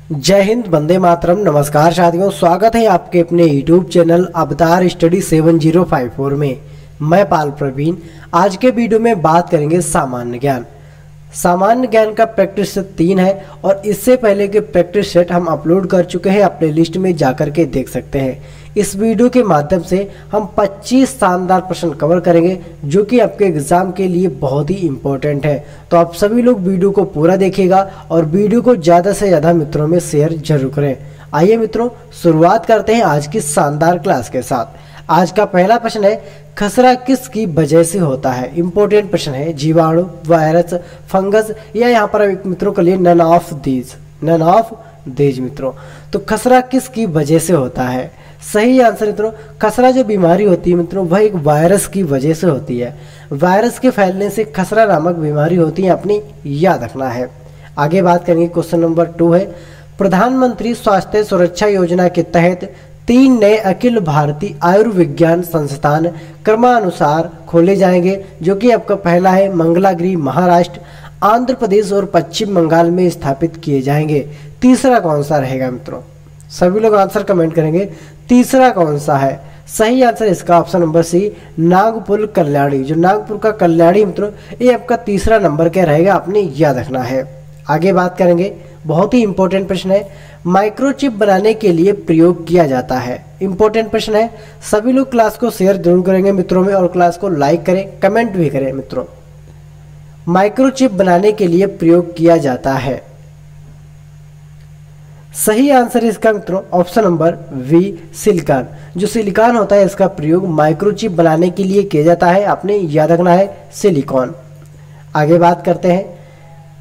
जय हिंद, वंदे मातरम। नमस्कार साथियों, स्वागत है आपके अपने YouTube चैनल अवतार स्टडी 7054 में। मैं पाल प्रवीण। आज के वीडियो में बात करेंगे सामान्य ज्ञान। सामान्य ज्ञान का प्रैक्टिस सेट 3 है और इससे पहले के प्रैक्टिस सेट हम अपलोड कर चुके हैं, अपने लिस्ट में जाकर के देख सकते हैं। इस वीडियो के माध्यम से हम 25 शानदार प्रश्न कवर करेंगे जो कि आपके एग्जाम के लिए बहुत ही इम्पोर्टेंट है। तो आप सभी लोग वीडियो को पूरा देखिएगा और वीडियो को ज़्यादा से ज़्यादा मित्रों में शेयर जरूर करें। आइए मित्रों, शुरुआत करते हैं आज की शानदार क्लास के साथ। आज का पहला प्रश्न है, खसरा किसकी वजह से होता है? इंपॉर्टेंट प्रश्न है। जीवाणु, वायरस, फंगस या यहाँ पर मित्रों के लिए नन ऑफ दीज मित्रों। तो खसरा किसकी वजह से होता है? सही आंसर मित्रों, खसरा जो बीमारी होती है मित्रों वह एक वायरस की वजह से होती है। वायरस के फैलने से खसरा नामक बीमारी होती है, अपनी याद रखना है। आगे बात करेंगे। क्वेश्चन नंबर 2 है, प्रधानमंत्री स्वास्थ्य सुरक्षा योजना के तहत 3 नए अखिल भारतीय आयुर्विज्ञान संस्थान क्रमानुसार खोले जाएंगे, जो कि आपका पहला है मंगलागिरी महाराष्ट्र, आंध्र प्रदेश और पश्चिम बंगाल में स्थापित किए जाएंगे। तीसरा कौन सा रहेगा मित्रों? सभी लोग आंसर कमेंट करेंगे, तीसरा कौन सा है? सही आंसर इसका option number C, Nagpur Kalyani. जो नागपुर का कल्याणी मित्रों, ये आपका तीसरा नंबर क्या रहेगा, आपने याद रखना है। आगे बात करेंगे। बहुत ही इंपॉर्टेंट प्रश्न है, माइक्रोचिप बनाने के लिए प्रयोग किया जाता है। इंपॉर्टेंट प्रश्न है, सभी लोग क्लास को शेयर जरूर करेंगे मित्रों में और क्लास को लाइक करें, कमेंट भी करें मित्रों। माइक्रोचिप बनाने के लिए प्रयोग किया जाता है। सही आंसर इसका मित्रों ऑप्शन नंबर वी, सिलिकॉन। जो सिलिकॉन होता है इसका प्रयोग माइक्रोचिप बनाने के लिए किया जाता है, आपने याद रखना है सिलिकॉन। आगे बात करते हैं।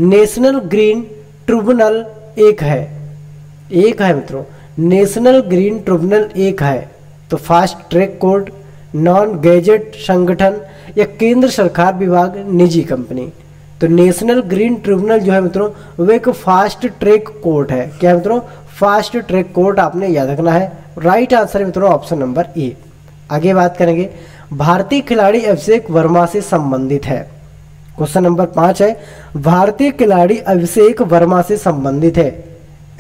नेशनल ग्रीन ट्रिब्यूनल एक है मित्रों। नेशनल ग्रीन ट्रिब्यूनल एक है तो fast track court, non gadget संगठन या केंद्र सरकार विभाग, निजी कंपनी। तो नेशनल ग्रीन ट्रिब्यूनल जो है मित्रों वो एक फास्ट ट्रैक कोर्ट है। क्या है मित्रों? फास्ट ट्रैक कोर्ट, आपने याद रखना है। राइट आंसर है मित्रों ऑप्शन नंबर ए। आगे बात करेंगे। भारतीय खिलाड़ी अभिषेक वर्मा से संबंधित है। क्वेश्चन नंबर 5 है, भारतीय खिलाड़ी अभिषेक वर्मा से संबंधित है।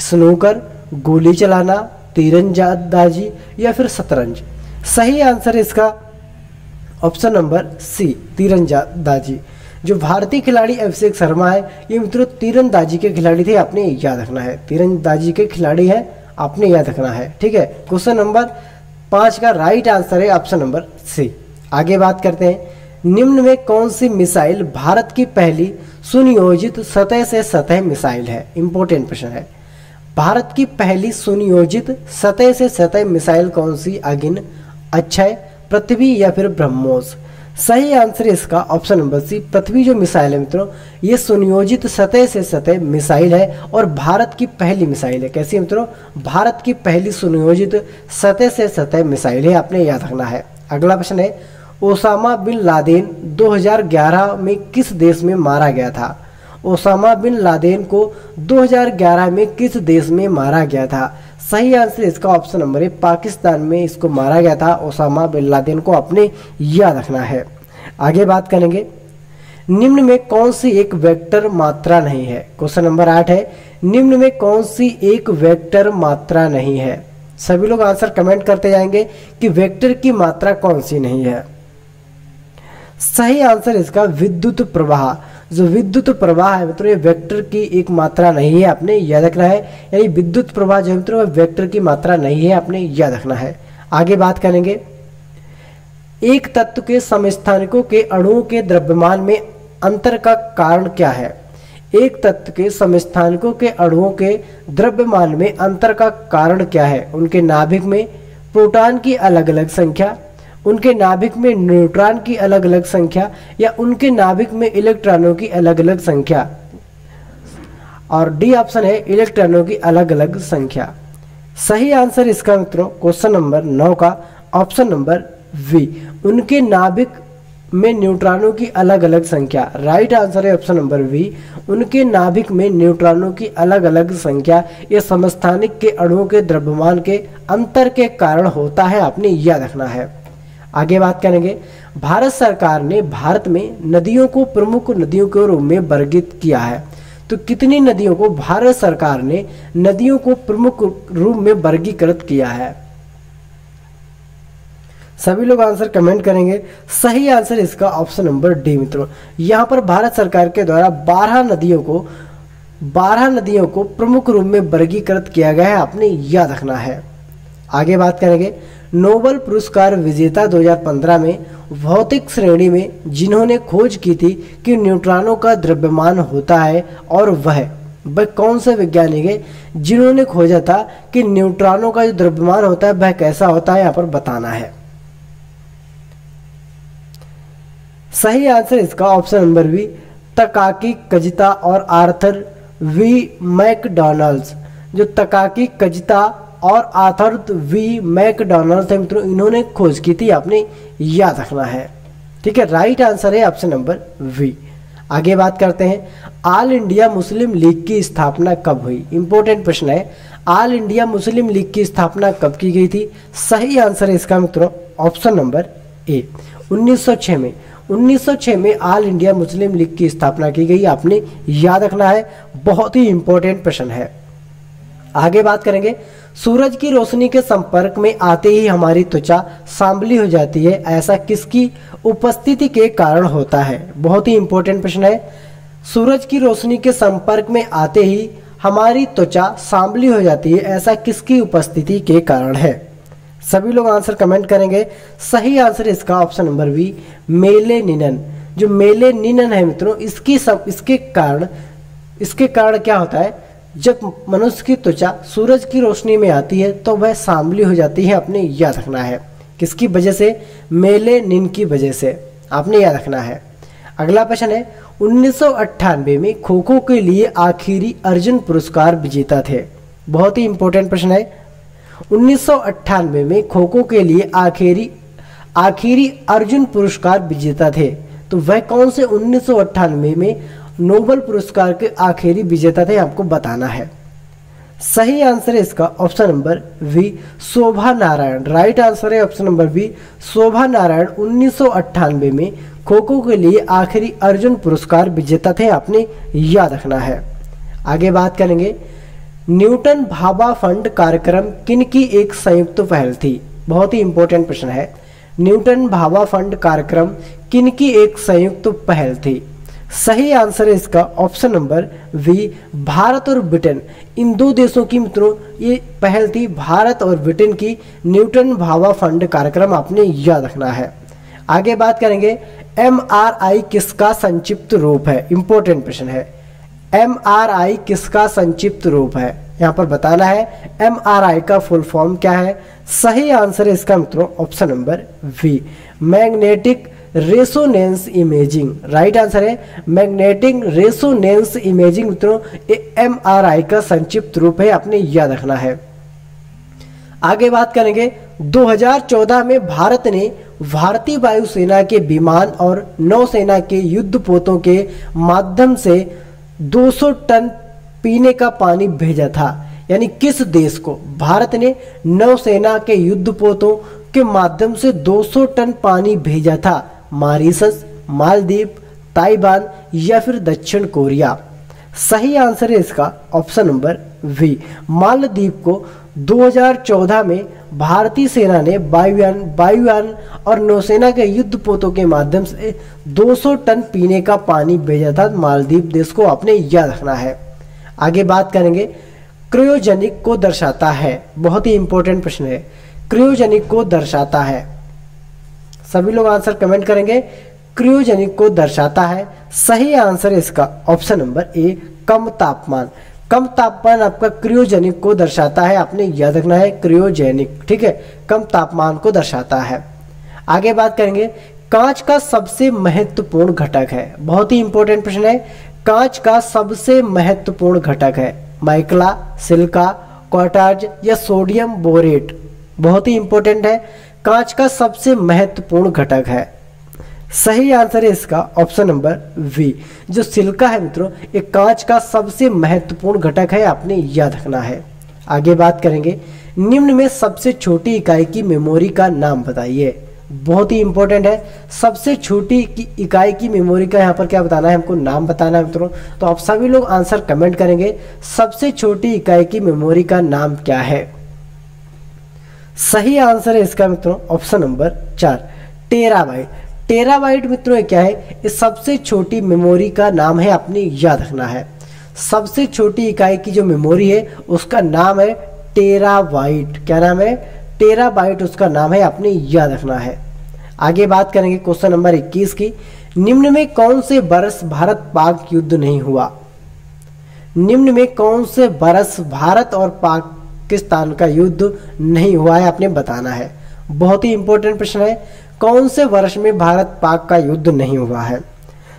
स्नूकर, गोली चलाना, तीरंदाजी या फिर शतरंज। सही आंसर इसका ऑप्शन नंबर सी, तीरंदाजी। जो भारतीय खिलाड़ी अभिषेक शर्मा है ये मित्रों तीरंदाजी के खिलाड़ी थे, आपने याद रखना है। तीरंदाजी के खिलाड़ी है, आपने याद रखना है। ठीक है, क्वेश्चन नंबर 5 का राइट आंसर है ऑप्शन नंबर सी। आगे बात करते हैं। निम्न में कौन सी मिसाइल भारत की पहली सुनियोजित सतह से सतह मिसाइल है? इंपॉर्टेंट प्रश्न है। भारत की पहली सुनियोजित सतह से सतह मिसाइल कौन सी? अग्नि, अक्षय, पृथ्वी या फिर ब्रह्मोस। सही आंसर इसका ऑप्शन नंबर सी, पृथ्वी जो मिसाइल है मित्रों ये सुनियोजित सतह से सतह मिसाइल है और भारत की पहली मिसाइल है। कैसी मित्रों? भारत की पहली सुनियोजित सतह से सतह मिसाइल है, आपने याद रखना है। अगला प्रश्न है, ओसामा बिन लादेन 2011 में किस देश में मारा गया था? ओसामा बिन लादेन को 2011 में किस देश में मारा गया था? सही आंसर इसका ऑप्शन नंबर है, पाकिस्तान में इसको मारा गया था ओसामा बिन लादेन को, आपने याद रखना है। आगे बात करेंगे। निम्न में कौन सी एक वेक्टर मात्रा नहीं है? क्वेश्चन नंबर 8 है, निम्न में कौन सी एक वेक्टर मात्रा नहीं है? सभी लोग आंसर कमेंट करते जाएंगे कि वेक्टर की मात्रा कौन सी नहीं है। सही आंसर इसका विद्युत प्रवाह। जो विद्युत प्रवाह है मित्रों ये वेक्टर की एक मात्रा नहीं है, आपने याद रखना है। यानी विद्युत प्रवाह जो है मित्रों वेक्टर की मात्रा नहीं है, आपने याद रखना है। आगे बात करेंगे। एक तत्व के समस्थानिकों के अणुओं के द्रव्यमान में अंतर का कारण क्या है? एक तत्व के समस्थानिकों के अणुओं के द्रव्यमान में अंतर का कारण क्या है? उनके नाभिक में प्रोटॉन की अलग अलग संख्या, उनके नाभिक में न्यूट्रॉन की अलग अलग संख्या या उनके नाभिक में इलेक्ट्रॉनों की अलग अलग संख्या। और डी ऑप्शन है इलेक्ट्रॉनों की अलग अलग संख्या। सही आंसर इसका मित्रों क्वेश्चन नंबर 9 का ऑप्शन नंबर वी, उनके नाभिक में न्यूट्रॉनों की अलग अलग संख्या। राइट आंसर है ऑप्शन नंबर वी, उनके नाभिक में न्यूट्रॉनों की अलग अलग संख्या। यह समस्थानिक के अणुओं के द्रव्यमान के अंतर के कारण होता है, आपने याद रखना है। आगे बात करेंगे। भारत सरकार ने भारत में नदियों को प्रमुख नदियों के रूप में वर्गीकृत किया है। तो कितनी नदियों को भारत सरकार ने नदियों को प्रमुख रूप में वर्गीकृत किया है? सभी लोग आंसर कमेंट करेंगे। सही आंसर इसका ऑप्शन नंबर डी मित्रों। यहाँ पर भारत सरकार के द्वारा 12 नदियों को प्रमुख रूप में वर्गीकृत किया गया है, आपने याद रखना है। आगे बात करेंगे नोबेल पुरस्कार विजेता 2015 में भौतिक श्रेणी में जिन्होंने खोज की थी कि न्यूट्रॉनों का द्रव्यमान होता है, और वह कौन से वैज्ञानिक है जिन्होंने खोजा था कि न्यूट्रॉनों का जो द्रव्यमान होता है वह कैसा होता है, यहाँ पर बताना है। सही आंसर इसका ऑप्शन नंबर बी तकाकी कजिता और आर्थर वी मैकडॉनल्ड्स। जो तकाकी कजिता और आर्थर वी मैकडॉनल्ड्स है मित्रों, इन्होंने खोज की थी, आपने याद रखना है। ठीक है, राइट आंसर है ऑप्शन नंबर वी। आगे बात करते हैं ऑल इंडिया मुस्लिम लीग की स्थापना कब हुई? इंपॉर्टेंट प्रश्न है। ऑल इंडिया मुस्लिम लीग की स्थापना कब की गई थी? सही आंसर है इसका मित्रों ऑप्शन नंबर ए 1906 में। 1906 में ऑल इंडिया मुस्लिम लीग की स्थापना की गई, आपने याद रखना है, बहुत ही इंपॉर्टेंट प्रश्न है। आगे बात करेंगे सूरज की रोशनी के संपर्क में आते ही हमारी त्वचा सांवली हो जाती है, ऐसा किसकी उपस्थिति के कारण होता है? बहुत ही इंपॉर्टेंट प्रश्न है। सूरज की रोशनी के संपर्क में आते ही हमारी त्वचा सांवली हो जाती है, ऐसा किसकी उपस्थिति के कारण है? सभी लोग आंसर कमेंट करेंगे। सही आंसर इसका ऑप्शन नंबर बी मेलेनिन। जो मेलेनिन है मित्रों, इसके कारण क्या होता है, जब मनुष्य की त्वचा सूरज की रोशनी में आती है तो वह सांवली हो जाती है, आपने याद रखना है। किसकी वजह से? मेलेनिन की वजह से, आपने याद रखना है। अगला प्रश्न है 1998 में खो खो के लिए आखिरी अर्जुन पुरस्कार विजेता थे। बहुत ही इंपॉर्टेंट प्रश्न है। 1998 में खो खो के लिए आखिरी अर्जुन पुरस्कार विजेता थे, तो वह कौन से 1998 में नोबेल पुरस्कार के आखिरी विजेता थे, आपको बताना है। सही आंसर है इसका option number B Shobha Narayan. Right answer है option number B Shobha Narayan 1998 में खो खो के लिए आखिरी अर्जुन पुरस्कार विजेता थे, आपने याद रखना है। आगे बात करेंगे न्यूटन भाभा फंड कार्यक्रम किन की एक संयुक्त पहल थी? बहुत ही इंपॉर्टेंट प्रश्न है। न्यूटन भाभा फंड कार्यक्रम किन की एक संयुक्त पहल थी? सही आंसर है इसका ऑप्शन नंबर वी भारत और ब्रिटेन। इन दो देशों की मित्रों ये पहल थी, भारत और ब्रिटेन की न्यूटन भाभा फंड कार्यक्रम, आपने याद रखना है। आगे बात करेंगे MRI किसका संक्षिप्त रूप है? इंपॉर्टेंट प्रश्न है। MRI किसका संक्षिप्त रूप है, यहाँ पर बताना है। MRI का फुल फॉर्म क्या है? सही आंसर है इसका मित्रों option number B magnetic resonance imaging. Right answer है मैग्नेटिक रेसोनेंस इमेजिंग मित्रों, ये MRI का संक्षिप्त रूप है, आपने याद रखना है। आगे बात करेंगे 2014 में भारत ने भारतीय वायुसेना के विमान और नौसेना के युद्धपोतों के माध्यम से 200 टन पीने का पानी भेजा था, यानी किस देश को भारत ने नौसेना के युद्धपोतों के माध्यम से 200 टन पानी भेजा था? मॉरिशस, मालदीव, ताइवान या फिर दक्षिण कोरिया? सही आंसर है इसका ऑप्शन नंबर वी मालदीव को 2014 में भारतीय सेना ने वायुयान और नौसेना के युद्धपोतों के माध्यम से 200 टन पीने का पानी भेजा था मालदीव देश को, आपने याद रखना है। आगे बात करेंगे क्रायोजेनिक को दर्शाता है। बहुत ही इंपॉर्टेंट प्रश्न है। क्रायोजेनिक को दर्शाता है, सभी लोग आंसर कमेंट करेंगे। क्रायोजेनिक को दर्शाता है, सही आंसर है इसका ऑप्शन नंबर ए कम तापमान। कम तापमान आपका क्रायोजेनिक को दर्शाता है, आपने याद रखना है क्रायोजेनिक। ठीक है, कम तापमान को दर्शाता है। आगे बात करेंगे कांच का सबसे महत्वपूर्ण घटक है। बहुत ही इंपॉर्टेंट प्रश्न है। कांच का सबसे महत्वपूर्ण घटक है माइकला, सिलिका, क्वार्ट्ज या सोडियम बोरेट? बहुत ही इंपॉर्टेंट है। कांच का सबसे महत्वपूर्ण घटक है, सही आंसर है इसका ऑप्शन नंबर वी जो सिलिका है मित्रों, ये कांच का सबसे महत्वपूर्ण घटक है, आपने याद रखना है। आगे बात करेंगे निम्न में सबसे छोटी इकाई की मेमोरी का नाम बताइए। बहुत ही इंपॉर्टेंट है। सबसे छोटी की इकाई की मेमोरी का यहाँ पर क्या बताना है, हमको नाम बताना है मित्रों। तो आप सभी लोग आंसर कमेंट करेंगे, सबसे छोटी इकाई की मेमोरी का नाम क्या है। सही आंसर है इसका मित्रों ऑप्शन नंबर 4, टेराबाइट। टेराबाइट मित्रों क्या है, इस सबसे छोटी मेमोरी का नाम है, आपने याद रखना है। सबसे छोटी इकाई की जो मेमोरी है उसका नाम है टेराबाइट। क्या नाम है, टेराबाइट उसका नाम है, आपने याद रखना है। आगे बात करेंगे क्वेश्चन नंबर 21 की। निम्न में कौन से वर्ष भारत पाक युद्ध नहीं हुआ। निम्न में कौन से वर्ष भारत और पाकिस्तान का युद्ध नहीं हुआ है, आपने बताना है। बहुत ही इंपॉर्टेंट प्रश्न है, कौन से वर्ष में भारत पाक का युद्ध नहीं हुआ है।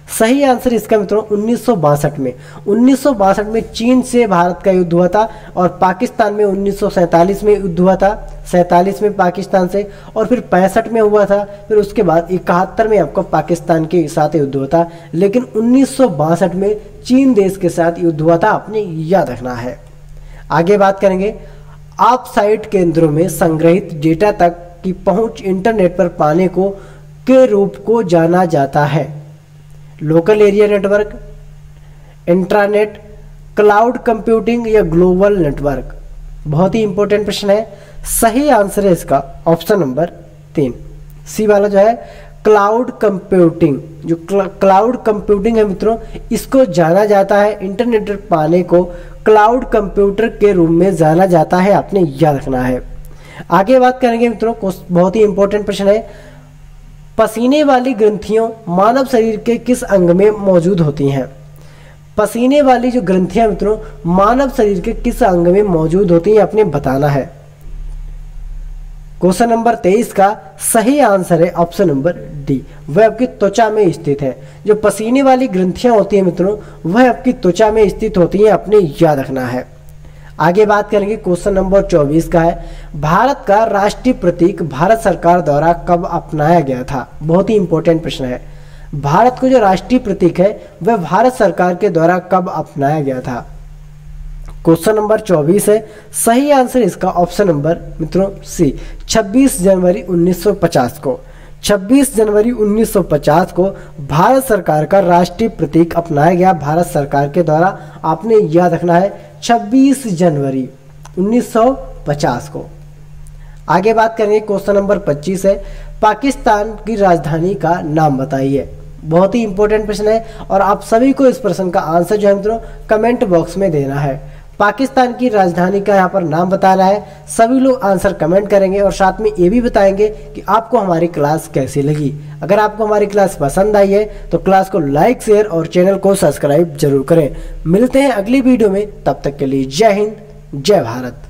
सही आंसर इसका मित्रों 1962 में। 1962 में चीन से भारत का युद्ध हुआ था और पाकिस्तान में 1947 में युद्ध हुआ था, 47 में पाकिस्तान से, और फिर 65 में हुआ था। फिर उसके बाद 71 में आपको पाकिस्तान के साथ युद्ध हुआ था, लेकिन 1962 में चीन देश के साथ युद्ध हुआ था, आपने याद रखना है। आगे बात करेंगे, ऑफ साइट केंद्रों में संग्रहित डेटा तक की पहुंच इंटरनेट पर पाने को के रूप को जाना जाता है। Local area network, intranet, cloud computing या ग्लोबल नेटवर्क। बहुत ही इंपॉर्टेंट प्रश्न है। सही आंसर है इसका ऑप्शन नंबर 3, सी वाला जो है क्लाउड कंप्यूटिंग। जो क्लाउड कंप्यूटिंग है मित्रों, इसको जाना जाता है, इंटरनेट पर पाने को क्लाउड कंप्यूटर के रूप में जाना जाता है, आपने याद रखना है। आगे बात करेंगे मित्रों, बहुत ही इंपॉर्टेंट प्रश्न है। पसीने वाली ग्रंथियों मानव शरीर के किस अंग में मौजूद होती हैं। पसीने वाली जो ग्रंथियां मित्रों मानव शरीर के किस अंग में मौजूद होती हैं, आपने बताना है। क्वेश्चन नंबर 23 का सही आंसर है ऑप्शन नंबर डी, वह आपकी त्वचा में स्थित है। जो पसीने वाली ग्रंथियां होती हैं मित्रों, वह आपकी त्वचा में स्थित होती हैं, आपने याद रखना है। आगे बात करेंगे क्वेश्चन नंबर 24 का है, भारत का राष्ट्रीय प्रतीक भारत सरकार द्वारा कब अपनाया गया था। बहुत ही इंपॉर्टेंट प्रश्न है। भारत को जो राष्ट्रीय प्रतीक है वह भारत सरकार के द्वारा कब अपनाया गया था। क्वेश्चन नंबर 24 है, सही आंसर इसका ऑप्शन नंबर मित्रों सी, 26 जनवरी 1950 को। 26 जनवरी 1950 को भारत सरकार का राष्ट्रीय प्रतीक अपनाया गया भारत सरकार के द्वारा, आपने याद रखना है 26 जनवरी 1950 को। आगे बात करेंगे क्वेश्चन नंबर 25 है, पाकिस्तान की राजधानी का नाम बताइए। बहुत ही इंपॉर्टेंट प्रश्न है और आप सभी को इस प्रश्न का आंसर जो है मित्रों कमेंट बॉक्स में देना है। पाकिस्तान की राजधानी का यहाँ पर नाम बताना है। सभी लोग आंसर कमेंट करेंगे और साथ में ये भी बताएंगे कि आपको हमारी क्लास कैसी लगी। अगर आपको हमारी क्लास पसंद आई है तो क्लास को लाइक, शेयर और चैनल को सब्सक्राइब जरूर करें। मिलते हैं अगली वीडियो में, तब तक के लिए जय हिंद, जय भारत।